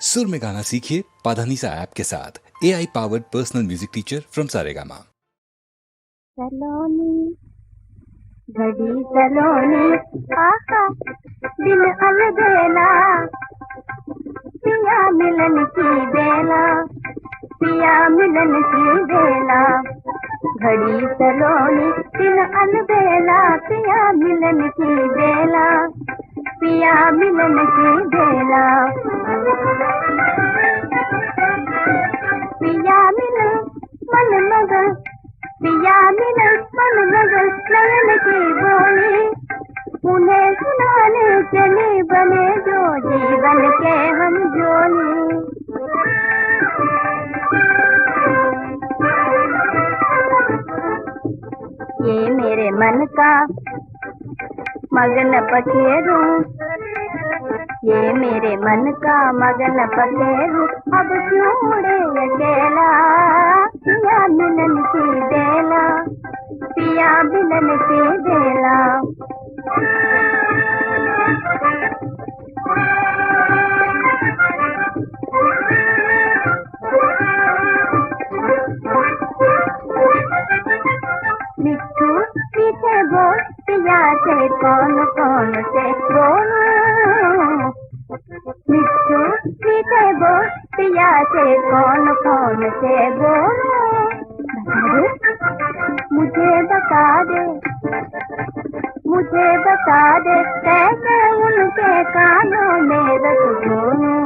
सुर में गाना सीखिए पाधानीसा ऐप के साथ। AI powered personal music teacher from Saregama. Saloni घड़ी सलोनी आहा दिल अलबेला पिया मिलन की बेला पिया मिलन की बेला घड़ी सलोनी दिल अलबेला पिया मिलन की बेला पिया मिलन की बेला पिया मिलन मन मगन पिया मिलन मन मगन नयन की बोली उन्हें सुनाने चले बने जो जीवन के हम जोली ये मेरे मन का मगन पखेरू ये मेरे मन का मगन पखेरू अब क्यों उड़े अकेला पिया मिलन की बेला पिया मिलन की बेला मिट्ठू पीछे बोल पिया से कौन कौन से बोलूं मिट्ठू पीछे बोल पिया से कौन कौन से बोलूं मुझे बता दे कैसे उनके कानों में रख दूं